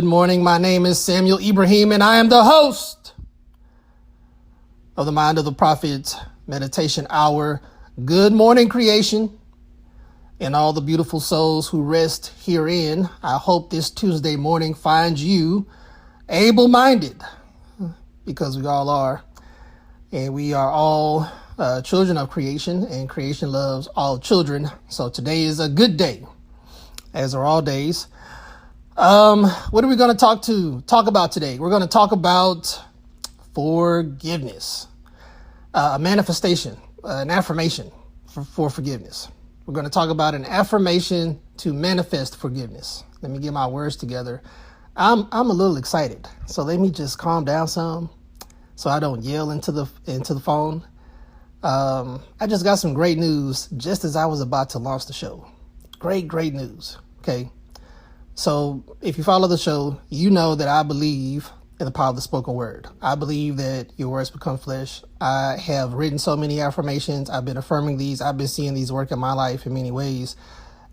Good morning. My name is Samuel Ibrahim, and I am the host of the Mind of the Prophet Meditation Hour. Good morning, creation, and all the beautiful souls who rest herein. I hope this Tuesday morning finds you able-minded, because we all are, and we are all children of creation, and creation loves all children. So today is a good day, as are all days. What are we going to talk about today? We're going to talk about forgiveness, a manifestation, an affirmation for forgiveness. We're going to talk about an affirmation to manifest forgiveness. Let me get my words together. I'm a little excited, so let me just calm down some, so I don't yell into the phone. I just got some great news just as I was about to launch the show. Great news. Okay. So if you follow the show, you know that I believe in the power of the spoken word. I believe that your words become flesh. I have written so many affirmations. I've been affirming these. I've been seeing these work in my life in many ways.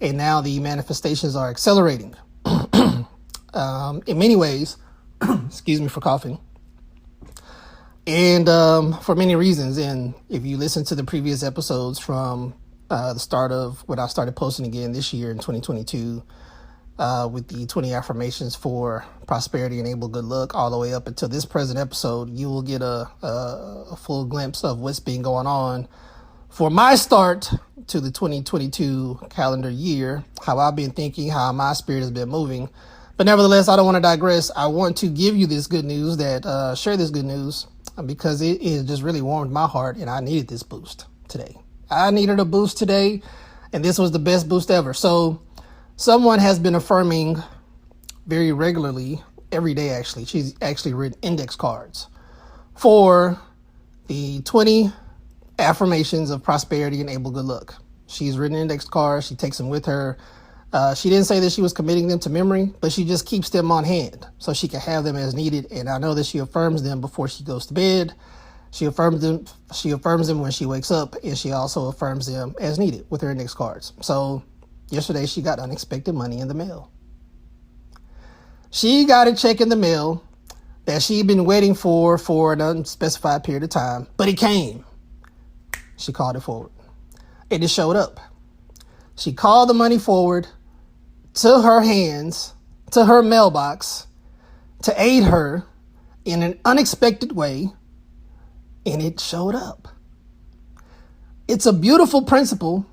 And now the manifestations are accelerating in many ways. Excuse me for coughing. And for many reasons. And if you listen to the previous episodes from the start of when I started posting again this year in 2022, with the 20 affirmations for prosperity and able good luck all the way up until this present episode, you will get a full glimpse of what's been going on for my start to the 2022 calendar year, how I've been thinking, how my spirit has been moving. But nevertheless, I don't want to digress. I want to give you this good news, share this good news, because it has just really warmed my heart, and I needed this boost today. I needed a boost today, and this was the best boost ever. So someone has been affirming very regularly, every day actually. She's actually written index cards for the 20 affirmations of prosperity and able good luck. She's written index cards. She takes them with her. She didn't say that she was committing them to memory, but she just keeps them on hand so she can have them as needed. And I know that she affirms them before she goes to bed. She affirms them when she wakes up, and she also affirms them as needed with her index cards. So yesterday, she got unexpected money in the mail. She got a check in the mail that she'd been waiting for an unspecified period of time, but it came. She called it forward, and it showed up. She called the money forward to her hands, to her mailbox, to aid her in an unexpected way, and it showed up. It's a beautiful principle.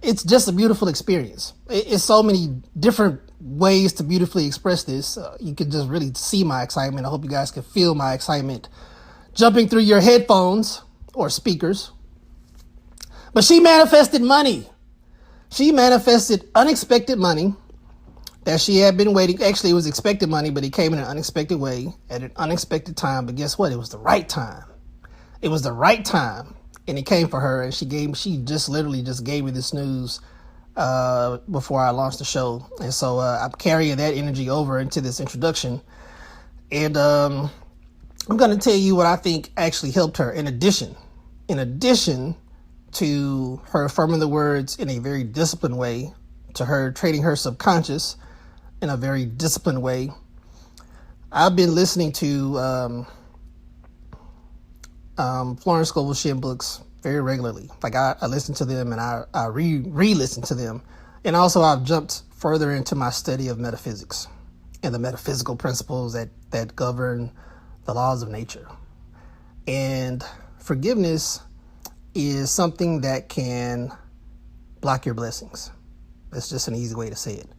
It's just a beautiful experience. It's so many different ways to beautifully express this. You can just really see my excitement. I hope you guys can feel my excitement jumping through your headphones or speakers. But she manifested money. She manifested unexpected money that she had been waiting. Actually, it was expected money, but it came in an unexpected way at an unexpected time. But guess what? It was the right time. It was the right time. And it came for her, and she just literally gave me this news before I launched the show. And so I'm carrying that energy over into this introduction. And I'm going to tell you what I think actually helped her in addition to her affirming the words in a very disciplined way, to her training her subconscious in a very disciplined way. I've been listening to Florence Scovel Shinn books very regularly. Like I listen to them, and I re-listen to them. And also I've jumped further into my study of metaphysics and the metaphysical principles that govern the laws of nature. And forgiveness is something that can block your blessings. That's just an easy way to say it.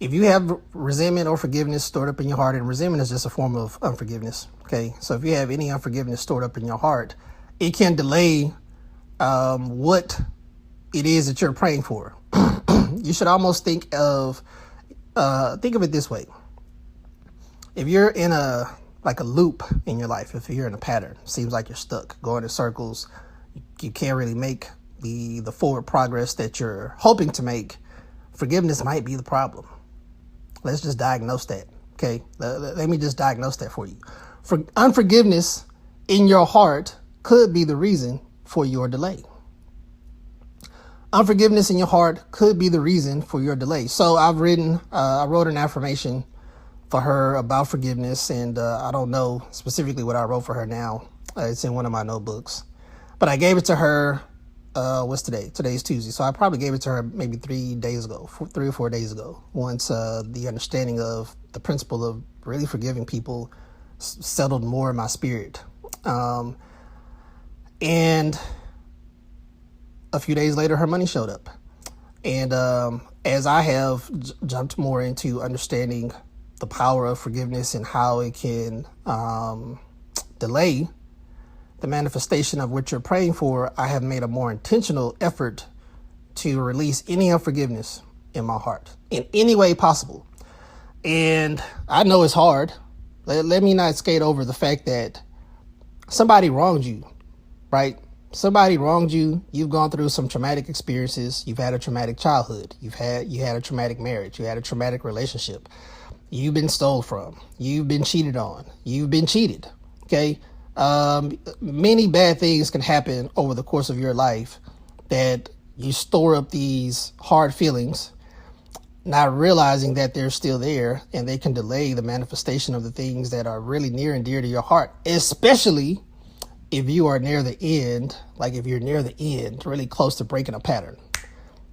If you have resentment or forgiveness stored up in your heart, and resentment is just a form of unforgiveness, okay? So if you have any unforgiveness stored up in your heart, it can delay what it is that you're praying for. You should almost think of it this way. If you're in a loop in your life, if you're in a pattern, it seems like you're stuck, going in circles, you can't really make the forward progress that you're hoping to make, forgiveness might be the problem. Let's just diagnose that, okay? Let me just diagnose that for you. For unforgiveness in your heart could be the reason for your delay. Unforgiveness in your heart could be the reason for your delay. So I wrote an affirmation for her about forgiveness, and I don't know specifically what I wrote for her now. It's in one of my notebooks. But I gave it to her, what's today? Today's Tuesday. So I probably gave it to her maybe 3 or 4 days ago, once the understanding of the principle of really forgiving people settled more in my spirit. And a few days later, her money showed up. And as I have jumped more into understanding the power of forgiveness and how it can delay the manifestation of what you're praying for, I have made a more intentional effort to release any unforgiveness in my heart in any way possible. And I know it's hard. Let me not skate over the fact that somebody wronged you, right? Somebody wronged you. You've gone through some traumatic experiences. You've had a traumatic childhood. You had a traumatic marriage. You had a traumatic relationship. You've been stole from. You've been cheated on. You've been cheated. Okay. Many bad things can happen over the course of your life that you store up these hard feelings, not realizing that they're still there, and they can delay the manifestation of the things that are really near and dear to your heart, especially if you are near the end, like if you're near the end, really close to breaking a pattern.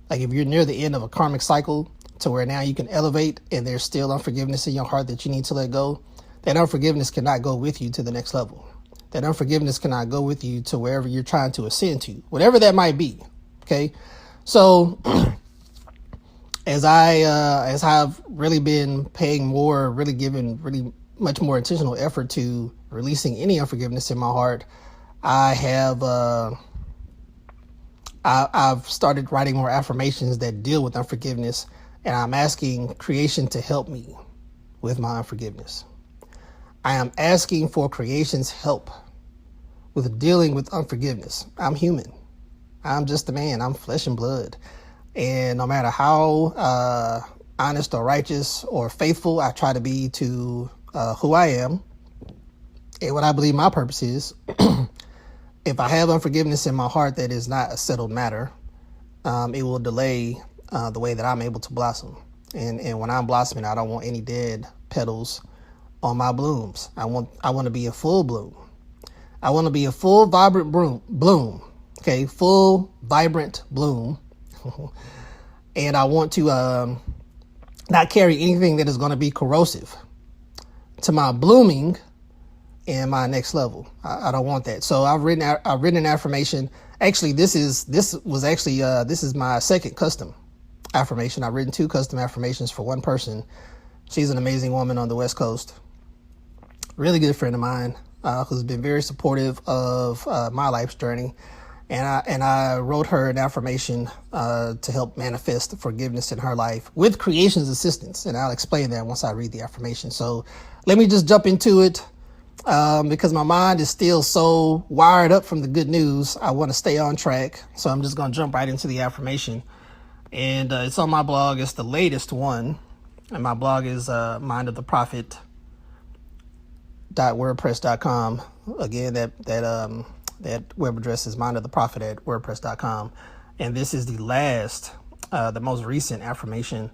Like if you're near the end of a karmic cycle to where now you can elevate and there's still unforgiveness in your heart that you need to let go, that unforgiveness cannot go with you to the next level. That unforgiveness cannot go with you to wherever you're trying to ascend to, whatever that might be. Okay. So as I've really been paying more, really giving really much more intentional effort to releasing any unforgiveness in my heart, I've started writing more affirmations that deal with unforgiveness, and I'm asking creation to help me with my unforgiveness. I am asking for creation's help with dealing with unforgiveness. I'm human. I'm just a man. I'm flesh and blood. And no matter how honest or righteous or faithful I try to be to who I am and what I believe my purpose is, if I have unforgiveness in my heart that is not a settled matter, it will delay the way that I'm able to blossom. And when I'm blossoming, I don't want any dead petals on my blooms. I want to be a full bloom. I want to be a full vibrant bloom. Okay, full vibrant bloom. And I want to not carry anything that is going to be corrosive to my blooming and my next level. I don't want that. So I've written an affirmation. Actually, this is my second custom affirmation. I've written 2 custom affirmations for one person. She's an amazing woman on the West Coast. Really good friend of mine who's been very supportive of my life's journey. And I wrote her an affirmation to help manifest forgiveness in her life with creation's assistance. And I'll explain that once I read the affirmation. So let me just jump into it because my mind is still so wired up from the good news. I want to stay on track. So I'm just going to jump right into the affirmation. And it's on my blog. It's the latest one. And my blog is mindoftheprophet.wordpress.com. Again, that web address is mindoftheprophet@wordpress.com. And this is the most recent affirmation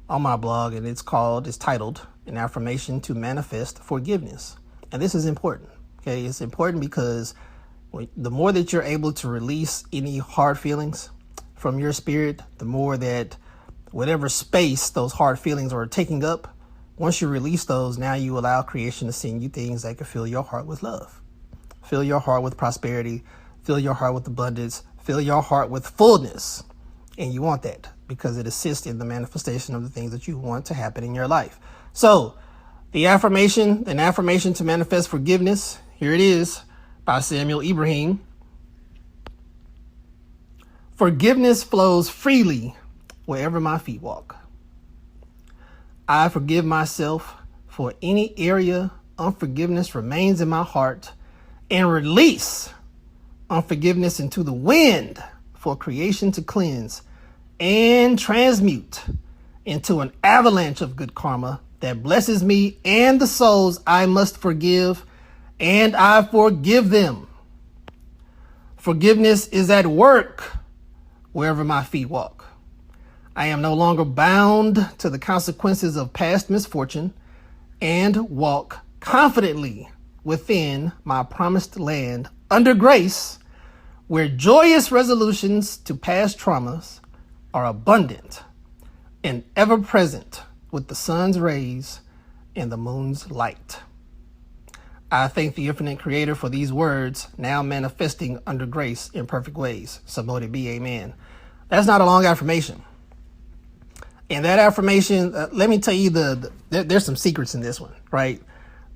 on my blog. And it's titled An Affirmation to Manifest Forgiveness. And this is important. Okay. It's important because the more that you're able to release any hard feelings from your spirit, the more that whatever space those hard feelings are taking up, once you release those, now you allow creation to send you things that can fill your heart with love. Fill your heart with prosperity, fill your heart with abundance, fill your heart with fullness. And you want that because it assists in the manifestation of the things that you want to happen in your life. So an affirmation to manifest forgiveness. Here it is by Samuel Ibrahim. Forgiveness flows freely wherever my feet walk. I forgive myself for any area unforgiveness remains in my heart, and release unforgiveness into the wind for creation to cleanse and transmute into an avalanche of good karma that blesses me and the souls I must forgive, and I forgive them. Forgiveness is at work wherever my feet walk. I am no longer bound to the consequences of past misfortune, and walk confidently within my promised land under grace, where joyous resolutions to past traumas are abundant and ever present with the sun's rays and the moon's light. I thank the infinite creator for these words, now manifesting under grace in perfect ways. So mote it be, amen. That's not a long affirmation. And that affirmation, let me tell you, there's some secrets in this one, right?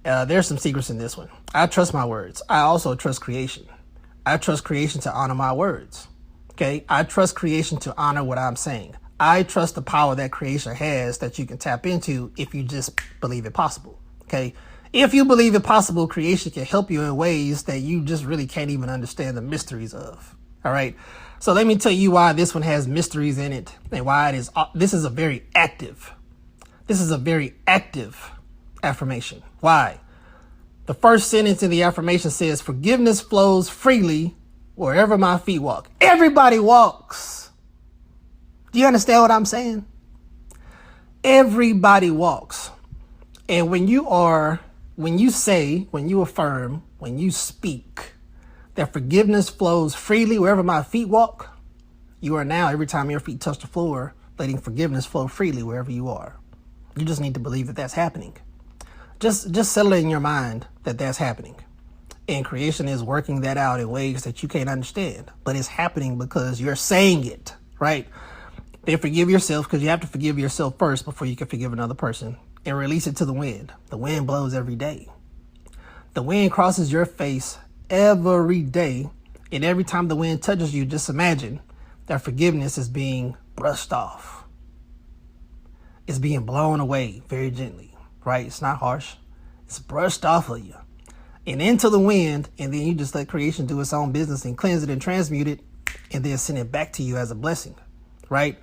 There's some secrets in this one. I trust my words. I also trust creation. I trust creation to honor my words. Okay. I trust creation to honor what I'm saying. I trust the power that creation has that you can tap into if you just believe it possible. Okay. If you believe it possible, creation can help you in ways that you just really can't even understand the mysteries of. All right. So let me tell you why this one has mysteries in it and why this is a very active affirmation. Why? The first sentence in the affirmation says, forgiveness flows freely wherever my feet walk. Everybody walks. Do you understand what I'm saying? Everybody walks. And when you affirm, when you speak that forgiveness flows freely wherever my feet walk, you are now, every time your feet touch the floor, letting forgiveness flow freely wherever you are. You just need to believe that that's happening. Just settle it in your mind that that's happening. And creation is working that out in ways that you can't understand. But it's happening because you're saying it, right? Then forgive yourself, because you have to forgive yourself first before you can forgive another person. And release it to the wind. The wind blows every day. The wind crosses your face every day. And every time the wind touches you, just imagine that forgiveness is being brushed off. It's being blown away very gently, right? It's not harsh. It's brushed off of you and into the wind. And then you just let creation do its own business and cleanse it and transmute it and then send it back to you as a blessing, right?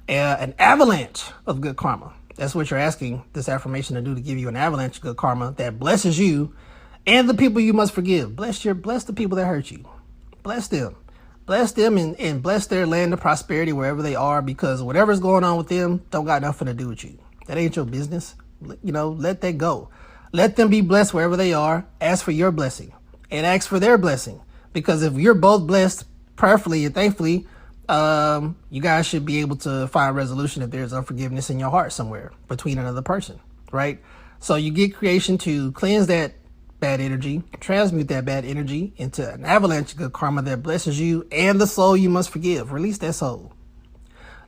An avalanche of good karma. That's what you're asking this affirmation to do, to give you an avalanche of good karma that blesses you and the people you must forgive. Bless the people that hurt you. Bless them. Bless them and bless their land of prosperity wherever they are, because whatever's going on with them don't got nothing to do with you. That ain't your business. Let that go. Let them be blessed wherever they are. Ask for your blessing and ask for their blessing, because if you're both blessed prayerfully and thankfully, you guys should be able to find resolution if there's unforgiveness in your heart somewhere between another person, right? So you get creation to cleanse that bad energy, transmute that bad energy into an avalanche of good karma that blesses you and the soul you must forgive. Release that soul.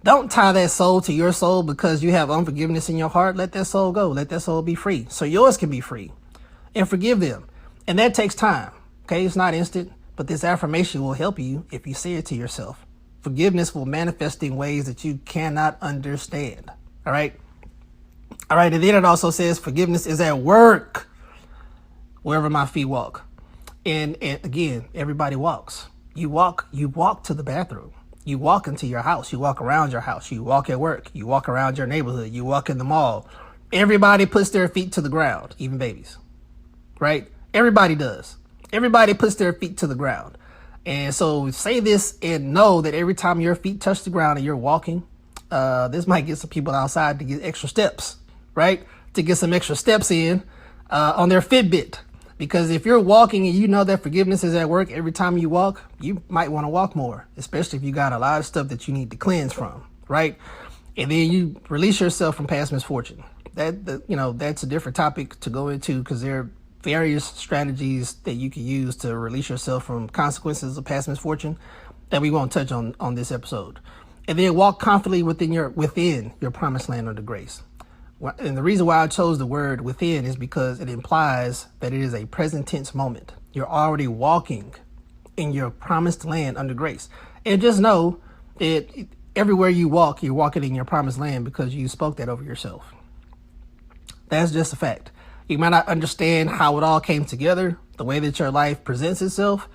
Don't tie that soul to your soul because you have unforgiveness in your heart. Let that soul go. Let that soul be free so yours can be free, and forgive them. And that takes time. Okay. It's not instant, but this affirmation will help you if you say it to yourself. Forgiveness will manifest in ways that you cannot understand. All right. All right. And then it also says forgiveness is at work wherever my feet walk. And again, everybody walks. You walk to the bathroom. You walk into your house. You walk around your house. You walk at work. You walk around your neighborhood. You walk in the mall. Everybody puts their feet to the ground, even babies, right? Everybody does. Everybody puts their feet to the ground. And so say this and know that every time your feet touch the ground and you're walking, this might get some people outside to get extra steps, right? To get some extra steps in on their Fitbit. Because if you're walking and you know that forgiveness is at work every time you walk, you might want to walk more, especially if you got a lot of stuff that you need to cleanse from, right? And then you release yourself from past misfortune. That's a different topic to go into, because there are various strategies that you can use to release yourself from consequences of past misfortune that we won't touch on this episode. And then walk confidently within your promised land under grace. And the reason why I chose the word within is because it implies that it is a present tense moment. You're already walking in your promised land under grace. And just know that everywhere you walk, you're walking in your promised land because you spoke that over yourself. That's just a fact. You might not understand how it all came together, the way that your life presents itself,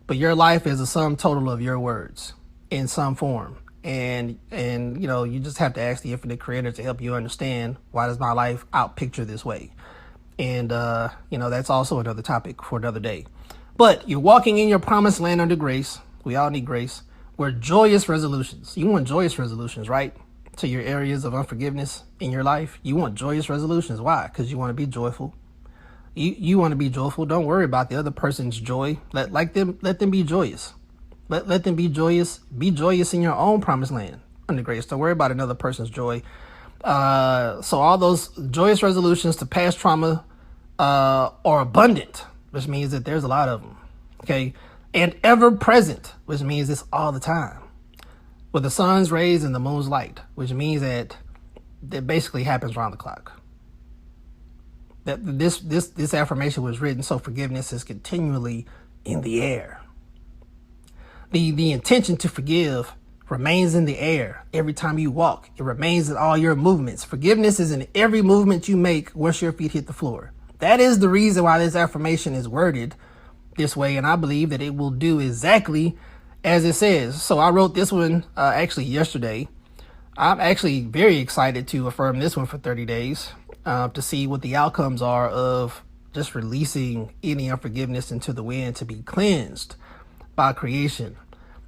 but your life is a sum total of your words in some form. And you just have to ask the infinite creator to help you understand, why does my life out picture this way? And, that's also another topic for another day. But you're walking in your promised land under grace. We all need grace. Where joyous resolutions. You want joyous resolutions, right? to your areas of unforgiveness in your life, you want joyous resolutions. Why? Because you want to be joyful. You want to be joyful. Don't worry about the other person's joy. Let them be joyous. Let them be joyous. Be joyous in your own promised land under grace. Don't worry about another person's joy. So all those joyous resolutions to past trauma are abundant, which means that there's a lot of them. Okay, and ever present, which means it's all the time. With the sun's rays and the moon's light, which means that basically happens around the clock. That this affirmation was written so forgiveness is continually in the air. The intention to forgive remains in the air every time you walk. It remains in all your movements. Forgiveness is in every movement you make once your feet hit the floor. That is the reason why this affirmation is worded this way, and I believe that it will do exactly as it says. So I wrote this one actually yesterday. I'm actually very excited to affirm this one for 30 days to see what the outcomes are of just releasing any unforgiveness into the wind to be cleansed by creation,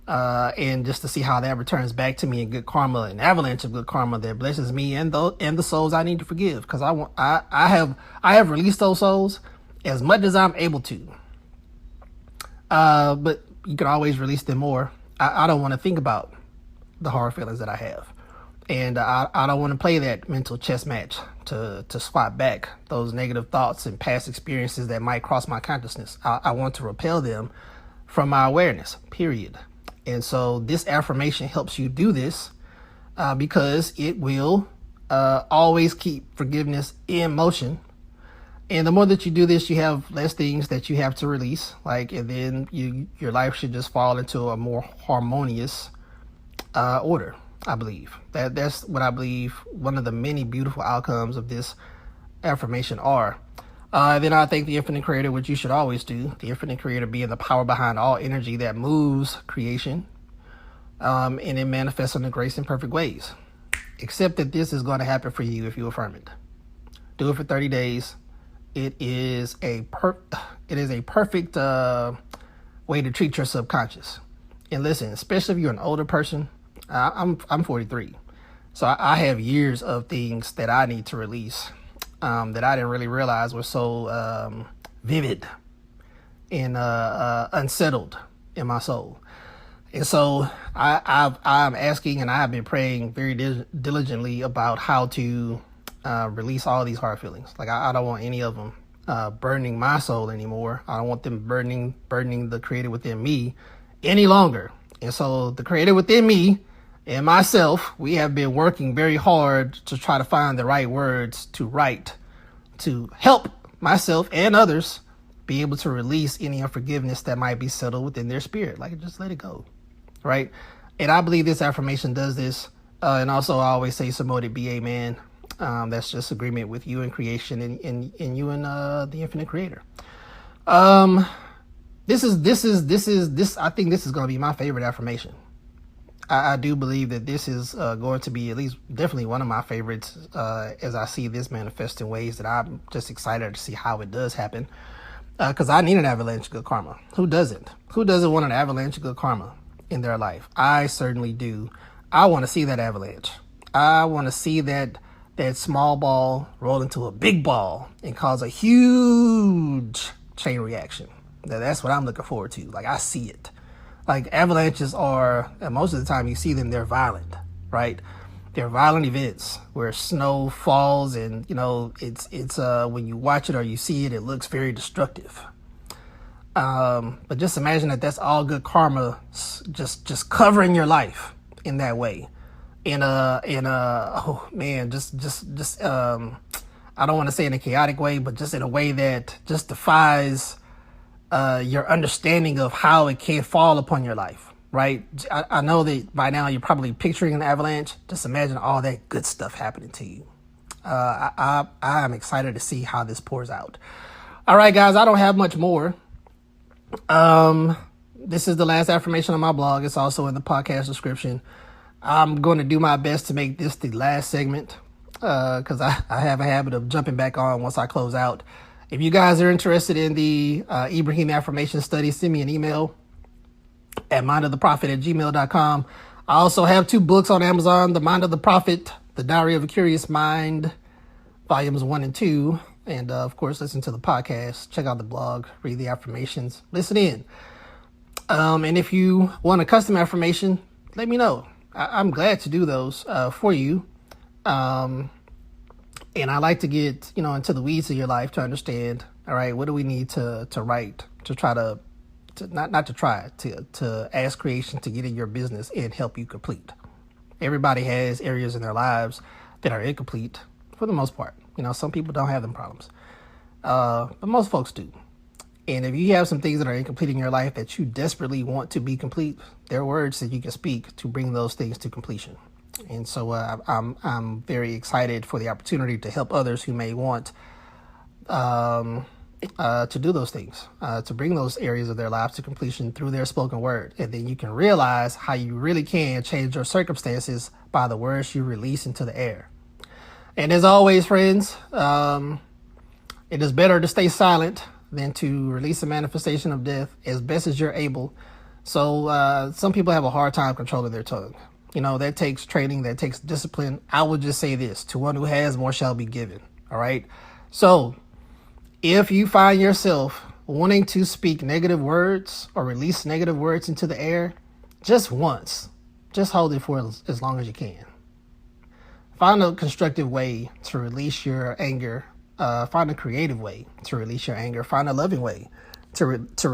and just to see how that returns back to me in good karma, an avalanche of good karma that blesses me and the souls I need to forgive, because I have released those souls as much as I'm able to, but you can always release them more. I don't want to think about the hard feelings that I have, and I don't want to play that mental chess match to swap back those negative thoughts and past experiences that might cross my consciousness. I want to repel them from my awareness, period. And so this affirmation helps you do this because it will always keep forgiveness in motion. And the more that you do this, you have less things that you have to release. And then your life should just fall into a more harmonious order, I believe. That's what I believe one of the many beautiful outcomes of this affirmation are. Then I thank the infinite creator, which you should always do. The infinite creator being the power behind all energy that moves creation. And it manifests in grace and perfect ways. Except that this is going to happen for you if you affirm it. Do it for 30 days. It is a perfect way to treat your subconscious. And listen, especially if you're an older person, I'm 43. So I have years of things that I need to release that I didn't really realize were so vivid and unsettled in my soul. And so I'm asking, and I have been praying very diligently about how to release all these hard feelings. I don't want any of them burning my soul anymore. I don't want them burning the creator within me any longer. And so the creator within me and myself, we have been working very hard to try to find the right words to write to help myself and others be able to release any unforgiveness that might be settled within their spirit. Just let it go, right? And I believe this affirmation does this. And also I always say, Samote be amen. That's just agreement with you and creation and you and the infinite creator. I think this is going to be my favorite affirmation. I do believe that this is going to be at least definitely one of my favorites as I see this manifest in ways that I'm just excited to see how it does happen. Because I need an avalanche of good karma. Who doesn't? Who doesn't want an avalanche of good karma in their life? I certainly do. I want to see that avalanche. I want to see that small ball roll into a big ball and cause a huge chain reaction. That's what I'm looking forward to. I see it. Avalanches are, most of the time you see them, they're violent, right? They're violent events where snow falls and, it's when you watch it or you see it, it looks very destructive. But just imagine that that's all good karma just covering your life in that way. Oh man, I don't want to say in a chaotic way, but just in a way that just defies your understanding of how it can fall upon your life, right? I know that by now you're probably picturing an avalanche. Just imagine all that good stuff happening to you. I'm excited to see how this pours out. All right, guys, I don't have much more. This is the last affirmation on my blog. It's also in the podcast description. I'm going to do my best to make this the last segment because I have a habit of jumping back on once I close out. If you guys are interested in the Ibrahim affirmation study, send me an email at mindoftheprophet@gmail.com. I also have 2 books on Amazon, The Mind of the Prophet, The Diary of a Curious Mind, volumes 1 and 2. And of course, listen to the podcast, check out the blog, read the affirmations, listen in. And if you want a custom affirmation, let me know. I'm glad to do those for you. And I like to get, into the weeds of your life to understand, all right, what do we need to write to try to ask creation to get in your business and help you complete. Everybody has areas in their lives that are incomplete for the most part. Some people don't have them problems, but most folks do. And if you have some things that are incomplete in your life that you desperately want to be complete, there are words that you can speak to bring those things to completion. And so I'm very excited for the opportunity to help others who may want to do those things, to bring those areas of their lives to completion through their spoken word. And then you can realize how you really can change your circumstances by the words you release into the air. And as always, friends, it is better to stay silent than to release a manifestation of death as best as you're able. So some people have a hard time controlling their tongue. That takes training, that takes discipline. I would just say this: to one who has, more shall be given. All right. So if you find yourself wanting to speak negative words or release negative words into the air, just once, just hold it for as long as you can. Find a constructive way to release your anger. Find a creative way to release your anger. Find a loving way to